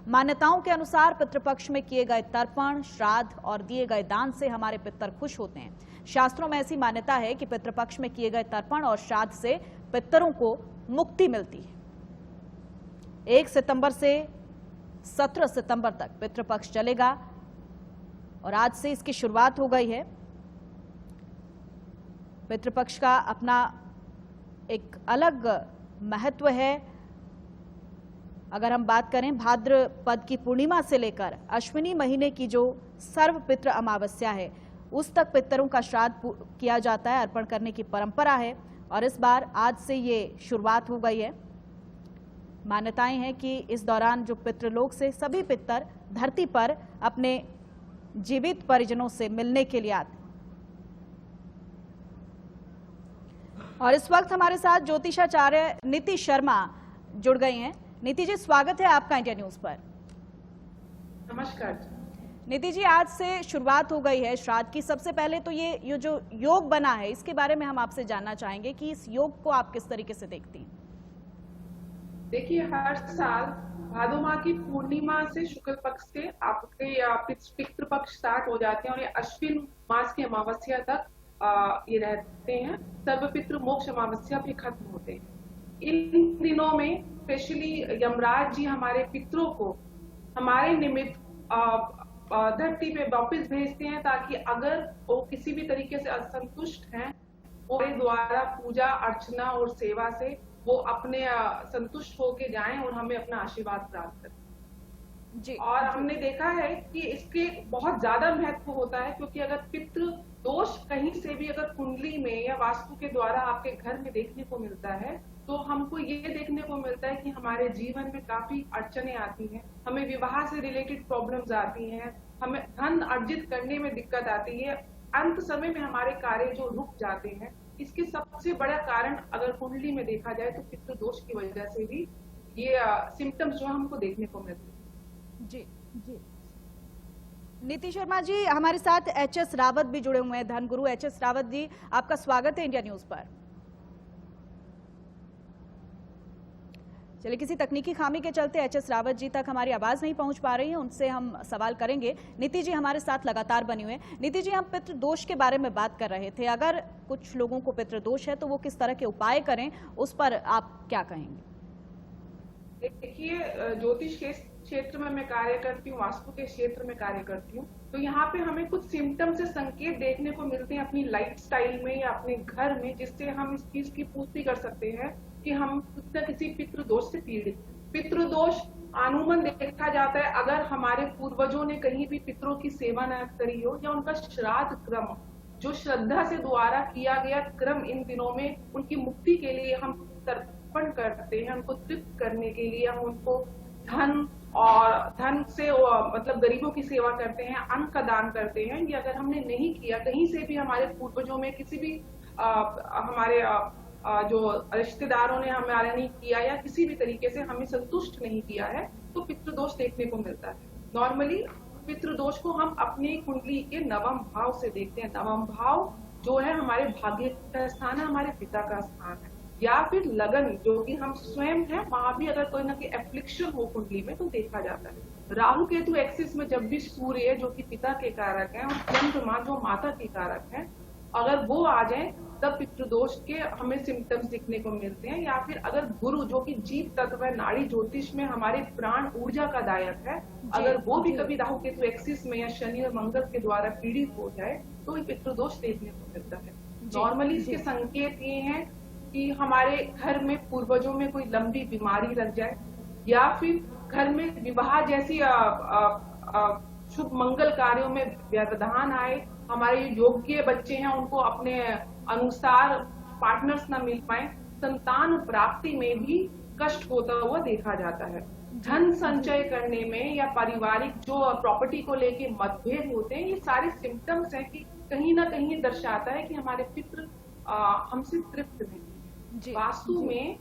मान्यताओं के अनुसार पितृपक्ष में किए गए तर्पण, श्राद्ध और दिए गए दान से हमारे पितर खुश होते हैं। शास्त्रों में ऐसी मान्यता है कि पितृपक्ष में किए गए तर्पण और श्राद्ध से पितरों को मुक्ति मिलती है। 1 सितंबर से 17 सितंबर तक पितृपक्ष चलेगा और आज से इसकी शुरुआत हो गई है। पितृपक्ष का अपना एक अलग महत्व है। अगर हम बात करें भाद्रपद की पूर्णिमा से लेकर अश्विनी महीने की जो सर्व पितृ अमावस्या है उस तक पितरों का श्राद्ध किया जाता है, अर्पण करने की परंपरा है और इस बार आज से ये शुरुआत हो गई है। मान्यताएं हैं कि इस दौरान जो पितृलोक से सभी पितर धरती पर अपने जीवित परिजनों से मिलने के लिए आते। और इस वक्त हमारे साथ ज्योतिषाचार्य नीति शर्मा जुड़ गई हैं। नीति जी, स्वागत है आपका इंडिया न्यूज पर। नमस्कार नीति जी, आज से शुरुआत हो गई है श्राद्ध की। सबसे पहले तो ये जो योग बना है इसके बारे में हम आपसे जानना चाहेंगे कि इस योग को आप किस तरीके से देखती हैं? देखिए, हर साल भादो माह की पूर्णिमा से शुक्ल पक्ष से आपके पितृपक्ष स्टार्ट हो जाते हैं और ये अश्विन मास की अमावस्या तक ये रहते हैं। सर्वपितृ मोक्ष अमावस्या भी खत्म होते हैं। इन दिनों में स्पेशली यमराज जी हमारे पितरों को हमारे निमित्त धरती पे वापस भेजते हैं ताकि अगर वो किसी भी तरीके से असंतुष्ट हैं, उनके द्वारा पूजा अर्चना और सेवा से वो अपने संतुष्ट होके जाएं और हमें अपना आशीर्वाद प्राप्त करें जी। और हमने देखा है कि इसके बहुत ज्यादा महत्व होता है, क्योंकि अगर पितृ दोष कहीं से भी अगर कुंडली में या वास्तु के द्वारा आपके घर में देखने को मिलता है तो हमको ये देखने को मिलता है कि हमारे जीवन में काफी अड़चने आती हैं, हमें विवाह से रिलेटेड प्रॉब्लम्स आती हैं, हमें धन अर्जित करने में दिक्कत आती है, अंत समय में हमारे कार्य जो रुक जाते हैं। इसके सबसे बड़ा कारण अगर कुंडली में देखा जाए तो पितृ दोष की वजह से भी ये सिम्टम्स जो हमको देखने को मिलते हैं। जी जी। नीति शर्मा जी, हमारे साथ एचएस रावत भी जुड़े हुए हैं, धर्मगुरु एचएस रावत जी, आपका स्वागत है इंडिया न्यूज पर। चलिए, किसी तकनीकी खामी के चलते एचएस रावत जी तक हमारी आवाज नहीं पहुंच पा रही है, उनसे हम सवाल करेंगे। नीति जी हमारे साथ लगातार बनी हुए हैं। नीति जी, हम पितृदोष के बारे में बात कर रहे थे। अगर कुछ लोगों को पितृदोष है तो वो किस तरह के उपाय करें, उस पर आप क्या कहेंगे? देखिए, ज्योतिष के क्षेत्र में मैं कार्य करती हूँ, वास्तु के क्षेत्र में कार्य करती हूँ, तो यहाँ पे हमें कुछ सिम्टम्स से संकेत देखने को मिलते हैं अपनी लाइफस्टाइल में या अपने घर में, जिससे हम इस चीज की पुष्टि कर सकते हैं कि हम कुछ न किसी पितृदोष से पीड़ित। पितृदोष आनुमन देखा जाता है अगर हमारे पूर्वजों ने कहीं भी पितरों की सेवा न करी हो या उनका श्राद्ध क्रम जो श्रद्धा से द्वारा किया गया क्रम, इन दिनों में उनकी मुक्ति के लिए हम तर्पण करते हैं, उनको तृप्त करने के लिए हम उनको धन से मतलब गरीबों की सेवा करते हैं, अन्न का दान करते हैं। ये अगर हमने नहीं किया, कहीं से भी हमारे पूर्वजों में किसी भी हमारे जो रिश्तेदारों ने हमारा नहीं किया या किसी भी तरीके से हमें संतुष्ट नहीं किया है तो पितृदोष देखने को मिलता है। नॉर्मली पितृदोष को हम अपनी कुंडली के नवम भाव से देखते हैं। नवम भाव जो है हमारे भाग्य का स्थान है, हमारे पिता का स्थान है, या फिर लगन जो कि हम स्वयं है, वहां भी अगर कोई ना कोई एफ्लिक्शन हो कुंडली में तो देखा जाता है। राहु केतु एक्सिस में जब भी सूर्य जो कि पिता के कारक है और चंद्रमा जो माता के कारक है, अगर वो आ जाए तब पितृदोष के हमें सिम्टम्स दिखने को मिलते हैं। या फिर अगर गुरु जो कि जीव तत्व है, नाड़ी ज्योतिष में हमारे प्राण ऊर्जा का दायक है, अगर वो भी कभी राहु केतु एक्सिस में या शनि और मंगल के द्वारा पीड़ित हो जाए तो पितृदोष देखने को मिलता है। नॉर्मली इसके संकेत ये हैं कि हमारे घर में पूर्वजों में कोई लंबी बीमारी लग जाए या फिर घर में विवाह जैसी शुभ मंगल कार्यों में व्यवधान आए, हमारे योग्य बच्चे हैं उनको अपने अनुसार पार्टनर्स न मिल पाए, संतान प्राप्ति में भी कष्ट होता हुआ देखा जाता है। धन संचय करने में या पारिवारिक जो प्रॉपर्टी को लेके मतभेद होते हैं, ये सारे सिम्टम्स हैं कि कहीं ना कहीं दर्शाता है कि हमारे पितृ हमसे तृप्त नहीं। वास्तु में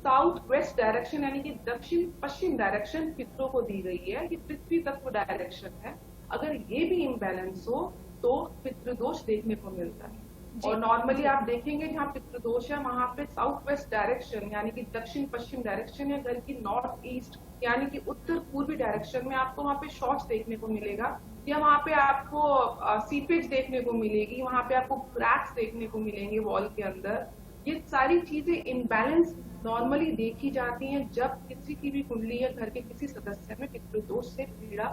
साउथ वेस्ट डायरेक्शन यानी कि दक्षिण पश्चिम डायरेक्शन पितरों को दी गई है, ये पृथ्वी तत्व डायरेक्शन है। अगर ये भी इम्बैलेंस हो तो पितृदोष देखने को मिलता है। और नॉर्मली आप देखेंगे जहाँ पितृदोष है वहाँ पे साउथ वेस्ट डायरेक्शन यानी कि दक्षिण पश्चिम डायरेक्शन या घर की नॉर्थ ईस्ट यानी कि उत्तर पूर्वी डायरेक्शन में आपको वहाँ पे शॉर्ट्स देखने को मिलेगा, या वहाँ पे आपको सीपेज देखने को मिलेगी, वहाँ पे आपको क्रैक्स देखने को मिलेंगे वॉल के अंदर। ये सारी चीजें इनबैलेंस नॉर्मली देखी जाती हैं जब किसी की भी कुंडली या घर के किसी सदस्य में पितृदोष से पीड़ा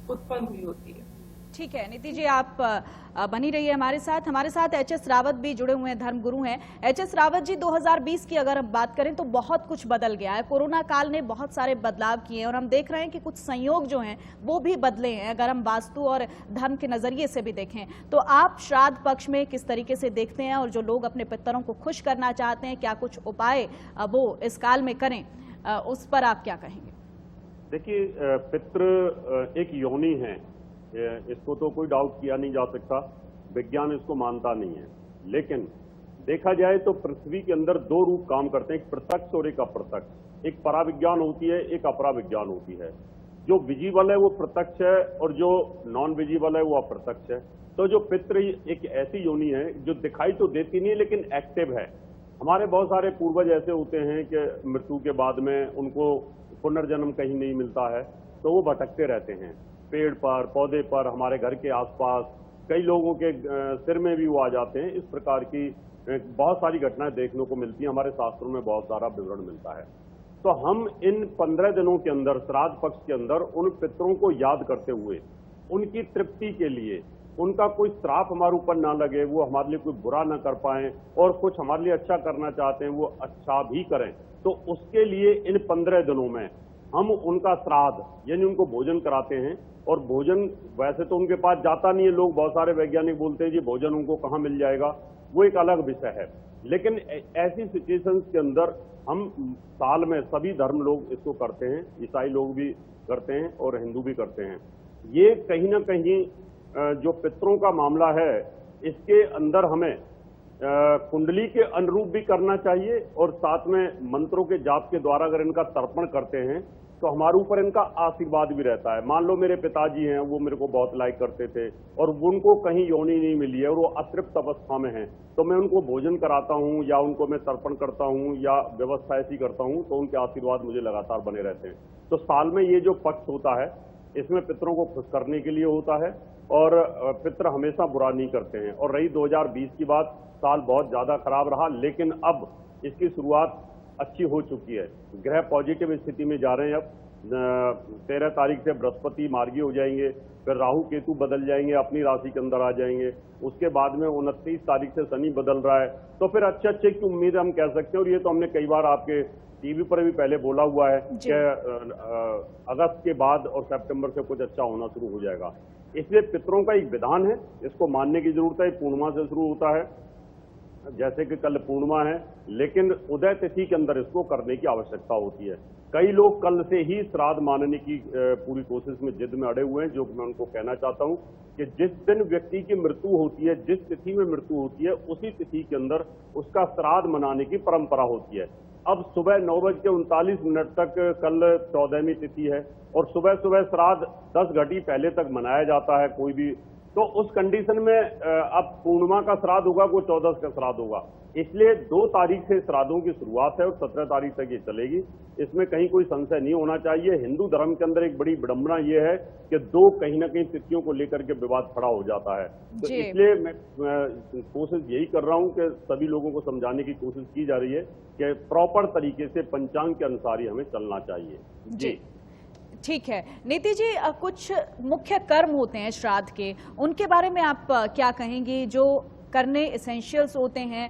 उत्पन्न हुई होती है। ठीक है नीति जी, आप बनी रहिए हमारे साथ एच.एस. रावत भी जुड़े हुए हैं, धर्मगुरु हैं। एच.एस. रावत जी, 2020 की अगर हम बात करें तो बहुत कुछ बदल गया है। कोरोना काल ने बहुत सारे बदलाव किए हैं और हम देख रहे हैं कि कुछ संयोग जो हैं वो भी बदले हैं। अगर हम वास्तु और धर्म के नजरिए से भी देखें तो आप श्राद्ध पक्ष में किस तरीके से देखते हैं, और जो लोग अपने पितरों को खुश करना चाहते हैं क्या कुछ उपाय वो इस काल में करें, उस पर आप क्या कहेंगे? देखिए, पितृ एक योनि है, इसको तो कोई डाउट किया नहीं जा सकता, विज्ञान इसको मानता नहीं है। लेकिन देखा जाए तो पृथ्वी के अंदर दो रूप काम करते हैं, एक प्रत्यक्ष और एक अप्रत्यक्ष। एक पराविज्ञान होती है, एक अपराविज्ञान होती है। जो विजिबल है वो प्रत्यक्ष है और जो नॉन विजिबल है वो अप्रत्यक्ष है। तो जो पितृ एक ऐसी योनि है जो दिखाई तो देती नहीं है लेकिन एक्टिव है। हमारे बहुत सारे पूर्वज ऐसे होते हैं कि मृत्यु के बाद में उनको पुनर्जन्म कहीं नहीं मिलता है, तो वो भटकते रहते हैं पेड़ पर, पौधे पर, हमारे घर के आसपास। कई लोगों के सिर में भी वो आ जाते हैं। इस प्रकार की बहुत सारी घटनाएं देखने को मिलती हैं, हमारे शास्त्रों में बहुत सारा विवरण मिलता है। तो हम इन 15 दिनों के अंदर, श्राद्ध पक्ष के अंदर, उन पितरों को याद करते हुए उनकी तृप्ति के लिए, उनका कोई श्राप हमारे ऊपर ना लगे, वो हमारे लिए कोई बुरा ना कर पाए, और कुछ हमारे लिए अच्छा करना चाहते हैं वो अच्छा भी करें, तो उसके लिए इन 15 दिनों में हम उनका श्राद्ध यानी उनको भोजन कराते हैं। और भोजन वैसे तो उनके पास जाता नहीं है, लोग बहुत सारे वैज्ञानिक बोलते हैं जी भोजन उनको कहाँ मिल जाएगा, वो एक अलग विषय है। लेकिन ऐसी सिचुएशंस के अंदर हम साल में सभी धर्म लोग इसको करते हैं, ईसाई लोग भी करते हैं और हिंदू भी करते हैं। ये कहीं ना कहीं जो पितरों का मामला है इसके अंदर हमें कुंडली के अनुरूप भी करना चाहिए, और साथ में मंत्रों के जाप के द्वारा अगर इनका तर्पण करते हैं तो हमारे ऊपर इनका आशीर्वाद भी रहता है। मान लो मेरे पिताजी हैं, वो मेरे को बहुत लाइक करते थे और उनको कहीं योनि नहीं मिली है और वो अतृप्त अवस्था में हैं, तो मैं उनको भोजन कराता हूँ या उनको मैं तर्पण करता हूँ या व्यवस्था ऐसी करता हूँ, तो उनके आशीर्वाद मुझे लगातार बने रहते हैं। तो साल में ये जो पक्ष होता है इसमें पितरों को खुश करने के लिए होता है, और पितर हमेशा बुरा नहीं करते हैं। और रही 2020 की बात, साल बहुत ज्यादा खराब रहा, लेकिन अब इसकी शुरुआत अच्छी हो चुकी है। ग्रह पॉजिटिव स्थिति में जा रहे हैं। अब 13 तारीख से बृहस्पति मार्गी हो जाएंगे, फिर राहु केतु बदल जाएंगे, अपनी राशि के अंदर आ जाएंगे। उसके बाद में 29 तारीख से शनि बदल रहा है, तो फिर अच्छे की उम्मीद हम कह सकते हैं। और ये तो हमने कई बार आपके टीवी पर भी पहले बोला हुआ है कि अगस्त के बाद और सितंबर से कुछ अच्छा होना शुरू हो जाएगा। इसलिए पितरों का एक विधान है, इसको मानने की जरूरत है। पूर्णिमा से शुरू होता है, जैसे कि कल पूर्णिमा है, लेकिन उदय तिथि के अंदर इसको करने की आवश्यकता होती है। कई लोग कल से ही श्राद्ध मानने की पूरी कोशिश में जिद में अड़े हुए हैं। जो मैं उनको कहना चाहता हूं कि जिस दिन व्यक्ति की मृत्यु होती है, जिस तिथि में मृत्यु होती है, उसी तिथि के अंदर उसका श्राद्ध मनाने की परंपरा होती है। अब सुबह 9:39 तक कल 14वीं तिथि है, और सुबह सुबह श्राद्ध 10 घड़ी पहले तक मनाया जाता है कोई भी। तो उस कंडीशन में अब पूर्णिमा का श्राद्ध होगा, कोई 14 का श्राद्ध होगा। इसलिए 2 तारीख से श्राद्धों की शुरुआत है और 17 तारीख तक ये चलेगी। इसमें कहीं कोई संशय नहीं होना चाहिए। हिंदू धर्म के अंदर एक बड़ी विडंबना ये है कि 2 कहीं ना कहीं तिथियों को लेकर के विवाद खड़ा हो जाता है। तो इसलिए मैं कोशिश यही कर रहा हूं कि सभी लोगों को समझाने की कोशिश की जा रही है कि प्रॉपर तरीके से पंचांग के अनुसार ही हमें चलना चाहिए। जी ठीक है नीति जी, कुछ मुख्य कर्म होते हैं श्राद्ध के, उनके बारे में आप क्या कहेंगे? जो करने एसेंशियल्स होते हैं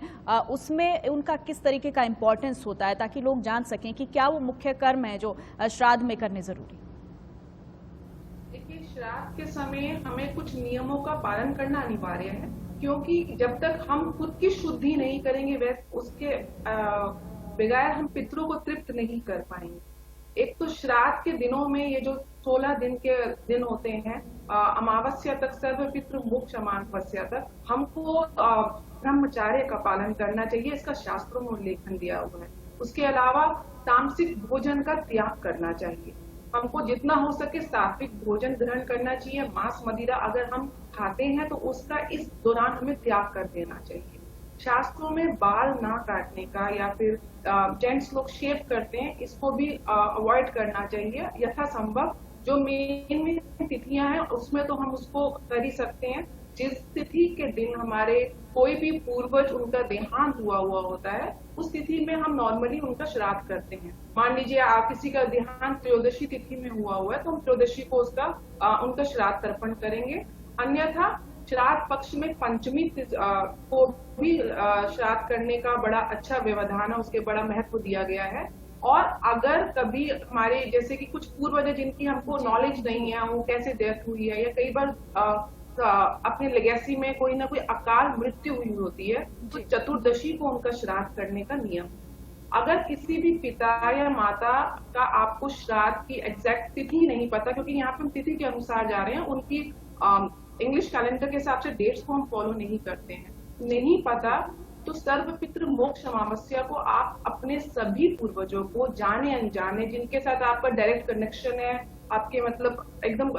उसमें उनका किस तरीके का इंपॉर्टेंस होता है, ताकि लोग जान सकें कि क्या वो मुख्य कर्म है जो श्राद्ध में करने जरूरी? देखिए, श्राद्ध के समय हमें कुछ नियमों का पालन करना अनिवार्य है, क्योंकि जब तक हम खुद की शुद्धि नहीं करेंगे वैसे उसके बगैर हम पितरों को तृप्त नहीं कर पाएंगे। एक तो श्राद्ध के दिनों में ये जो 16 दिन के दिन होते हैं, अमावस्या तक, सर्व पितृ मोक्ष अमावस्या तक हमको ब्रह्मचर्य का पालन करना चाहिए। इसका शास्त्रों में उल्लेखन दिया हुआ है। उसके अलावा तामसिक भोजन का त्याग करना चाहिए। हमको जितना हो सके सात्विक भोजन ग्रहण करना चाहिए। मांस मदिरा अगर हम खाते हैं तो उसका इस दौरान हमें त्याग कर देना चाहिए। शास्त्रों में बाल ना काटने का या फिर जेंट्स लोग शेव करते हैं, इसको भी अवॉइड करना चाहिए यथासंभव। जो मेन तिथियां हैं उसमें तो हम उसको कर ही सकते हैं। जिस तिथि के दिन हमारे कोई भी पूर्वज उनका देहांत हुआ होता है, उस तिथि में हम नॉर्मली उनका श्राद्ध करते हैं। मान लीजिए आप किसी का देहांत त्रयोदशी तिथि में हुआ है तो हम त्रयोदशी को उनका श्राद्ध तर्पण करेंगे। अन्यथा श्राद्ध पक्ष में पंचमी को भी श्राद्ध करने का बड़ा अच्छा व्यवधान है, उसके बड़ा महत्व दिया गया है। और अगर कभी हमारे जैसे कि कुछ पूर्वज जिनकी हमको नॉलेज नहीं है, वो कैसे डेथ हुई है, या कई बार अपने लेगेसी में कोई ना कोई अकाल मृत्यु हुई होती है, तो चतुर्दशी को उनका श्राद्ध करने का नियम। अगर किसी भी पिता या माता का आपको श्राद्ध की एग्जैक्ट तिथि नहीं पता, क्योंकि यहाँ पे हम तिथि के अनुसार जा रहे हैं, उनकी इंग्लिश कैलेंडर के हिसाब से डेट्स को हम फॉलो नहीं करते हैं, नहीं पता, तो सर्वपितृ मोक्ष अमावस्या को आप अपने सभी पूर्वजों को जाने अनजाने, जिनके साथ आपका डायरेक्ट कनेक्शन है, आपके मतलब एकदम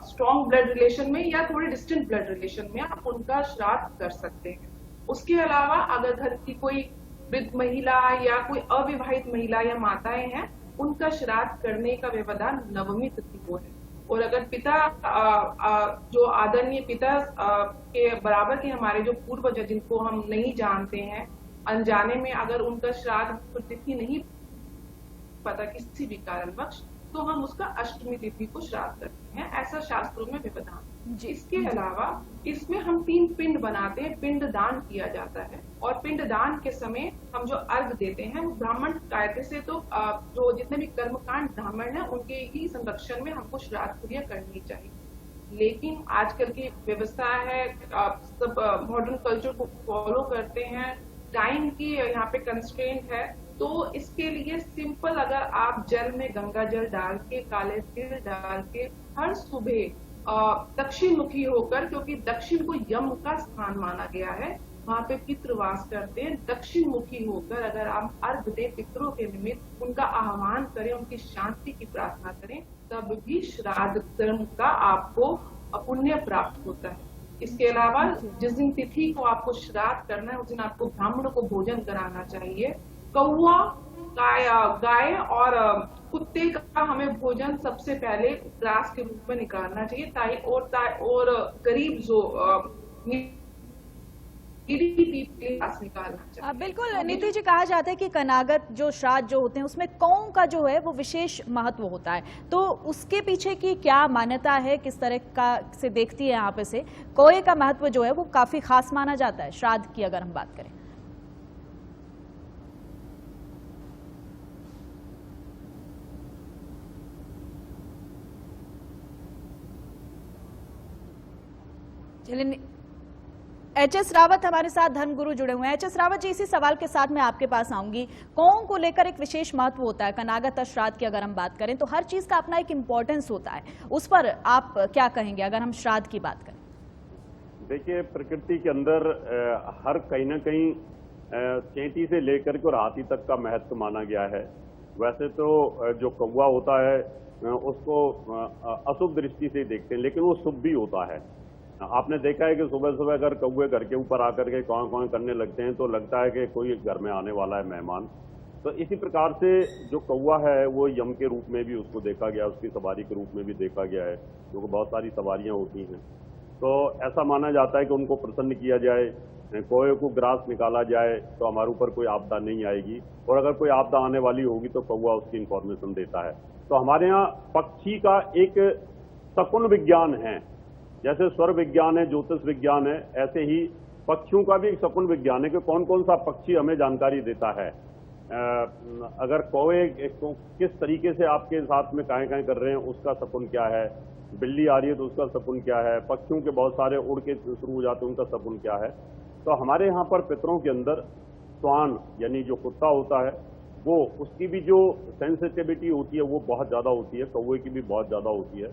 स्ट्रॉन्ग ब्लड रिलेशन में या थोड़े डिस्टेंट ब्लड रिलेशन में, आप उनका श्राद्ध कर सकते हैं। उसके अलावा अगर घर की कोई वृद्ध महिला या कोई अविवाहित महिला या माताएं हैं, उनका श्राद्ध करने का व्यवधान नवमी तिथि को है। और अगर पिता जो आदरणीय पिता के बराबर के हमारे जो पूर्वज जिनको हम नहीं जानते हैं, अनजाने में अगर उनका श्राद्ध तिथि नहीं पता किसी भी कारणवश, तो हम उसका अष्टमी तिथि को श्राद्ध करते हैं, ऐसा शास्त्रों में व्यवधान। इसके अलावा इसमें हम 3 पिंड बनाते हैं, पिंड दान किया जाता है। और पिंड दान के समय हम जो अर्घ देते हैं वो ब्राह्मण कायदे से, तो जो जितने भी कर्मकांड ब्राह्मण है उनके ही संरक्षण में हमको श्राद्ध क्रिया करनी चाहिए। लेकिन आजकल की व्यवस्था है, सब मॉडर्न कल्चर को फॉलो करते हैं, टाइम की यहाँ पे कंस्ट्रेंट है, तो इसके लिए सिंपल अगर आप जल में गंगा जल डाल के, काले तिल डाल के हर सुबह दक्षिण मुखी होकर, क्योंकि दक्षिण को यम का स्थान माना गया है, वहाँ पे पितृ वास करते हैं, दक्षिण मुखी होकर अगर आप अर्घ दे पितरों के निमित्त, उनका आह्वान करें, उनकी शांति की प्रार्थना करें, तब भी श्राद्ध कर्म का आपको पुण्य प्राप्त होता है। इसके अलावा जिस दिन तिथि को आपको श्राद्ध करना है, उस दिन आपको ब्राह्मण को भोजन कराना चाहिए। कौआ, गाय और कुत्ते का हमें भोजन सबसे पहले ग्रास के रूप में निकालना चाहिए, और गरीब जो निकालना चाहिए। बिल्कुल नीति जी, कहा जाता है कि कनागत जो श्राद्ध जो होते हैं उसमें कौ का जो है वो विशेष महत्व होता है, तो उसके पीछे की क्या मान्यता है, किस तरह का से देखती है यहाँ पे से कौए का महत्व जो है वो काफी खास माना जाता है श्राद्ध की अगर हम बात करें? चलिए, एच.एस. रावत हमारे साथ धर्मगुरु जुड़े हुए हैं। एच.एस. रावत जी, इसी सवाल के साथ मैं आपके पास आऊंगी। कौओं को लेकर एक विशेष महत्व होता है, कनागत श्राद्ध की अगर हम बात करें तो हर चीज का अपना एक इम्पोर्टेंस होता है, उस पर आप क्या कहेंगे अगर हम श्राद्ध की बात करें? देखिए, प्रकृति के अंदर हर कहीं ना कहीं चेंटी से लेकर के और हाथी तक का महत्व माना गया है। वैसे तो जो कौवा होता है उसको अशुभ दृष्टि से देखते हैं, लेकिन वो शुभ भी होता है। आपने देखा है कि सुबह सुबह अगर कौवे घर के ऊपर आकर के कौन कौन करने लगते हैं तो लगता है कि कोई घर में आने वाला है मेहमान। तो इसी प्रकार से जो कौवा है वो यम के रूप में भी उसको देखा गया, उसकी सवारी के रूप में भी देखा गया है, क्योंकि बहुत सारी सवारियां होती हैं। तो ऐसा माना जाता है कि उनको प्रसन्न किया जाए, कौवे को ग्रास निकाला जाए तो हमारे ऊपर कोई आपदा नहीं आएगी, और अगर कोई आपदा आने वाली होगी तो कौवा उसकी इंफॉर्मेशन देता है। तो हमारे यहाँ पक्षी का एक सकुन विज्ञान है, जैसे स्वर विज्ञान है, ज्योतिष विज्ञान है, ऐसे ही पक्षियों का भी एक सकुन विज्ञान है कि कौन कौन सा पक्षी हमें जानकारी देता है। अगर कौवे किस तरीके से आपके साथ में काएं काएं कर रहे हैं उसका सकुन क्या है, बिल्ली आ रही है तो उसका सकुन क्या है, पक्षियों के बहुत सारे उड़ के शुरू हो जाते हैं उनका सकुन क्या है। तो हमारे यहाँ पर पितरों के अंदर स्वान यानी जो कुत्ता होता है वो, उसकी भी जो सेंसिटिविटी होती है वो बहुत ज़्यादा होती है, कौवे की भी बहुत ज़्यादा होती है,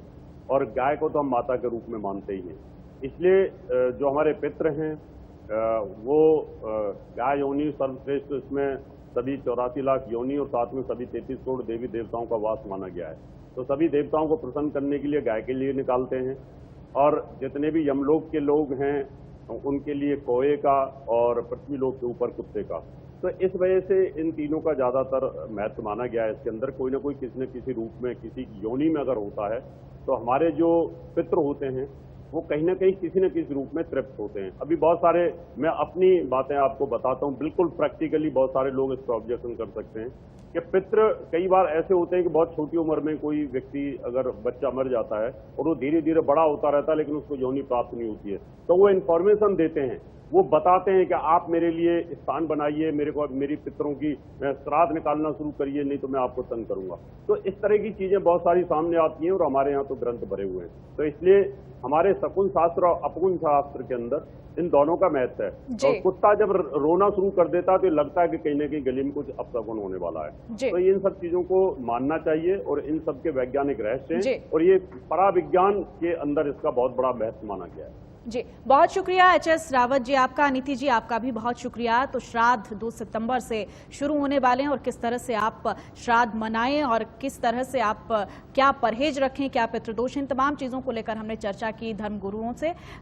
और गाय को तो हम माता के रूप में मानते ही हैं। इसलिए जो हमारे पितृ हैं वो गाय योनि सर्वश्रेष्ठ, इसमें सभी 84 लाख योनि और साथ में सभी 33 करोड़ देवी देवताओं का वास माना गया है। तो सभी देवताओं को प्रसन्न करने के लिए गाय के लिए निकालते हैं, और जितने भी यमलोक के लोग हैं उनके लिए कौए का, और पृथ्वी लोक के ऊपर कुत्ते का। तो इस वजह से इन तीनों का ज्यादातर महत्व माना गया है। इसके अंदर कोई ना कोई किसी न किसी रूप में, किसी योनि में अगर होता है तो हमारे जो पितृ होते हैं वो कहीं ना कहीं किसी न किसी रूप में तृप्त होते हैं। अभी बहुत सारे, मैं अपनी बातें आपको बताता हूँ, बिल्कुल प्रैक्टिकली बहुत सारे लोग इस पर ऑब्जेक्शन कर सकते हैं कि पितृ कई बार ऐसे होते हैं कि बहुत छोटी उम्र में कोई व्यक्ति, अगर बच्चा मर जाता है और वो धीरे धीरे बड़ा होता रहता है लेकिन उसको योनि प्राप्त नहीं होती है, तो वो इन्फॉर्मेशन देते हैं, वो बताते हैं कि आप मेरे लिए स्थान बनाइए, मेरे को मेरी पितरों की श्राद्ध निकालना शुरू करिए, नहीं तो मैं आपको तंग करूंगा। तो इस तरह की चीजें बहुत सारी सामने आती हैं और हमारे यहाँ तो ग्रंथ भरे हुए हैं। तो इसलिए हमारे शकुन शास्त्र और अपगुण शास्त्र के अंदर इन दोनों का महत्व है। और कुत्ता जब रोना शुरू कर देता है तो लगता है कि कहीं ना कहीं गली में कुछ अपशकुन होने वाला है। तो इन सब चीजों को मानना चाहिए और इन सब के वैज्ञानिक रहस्य हैं, और ये पराविज्ञान के अंदर इसका बहुत बड़ा महत्व माना गया है। जी, बहुत शुक्रिया एचएस रावत जी आपका। नीति जी आपका भी बहुत शुक्रिया। तो श्राद्ध 2 सितंबर से शुरू होने वाले हैं, और किस तरह से आप श्राद्ध मनाएं और किस तरह से आप क्या परहेज रखें, क्या पितृदोष, इन तमाम चीजों को लेकर हमने चर्चा की धर्म गुरुओं से।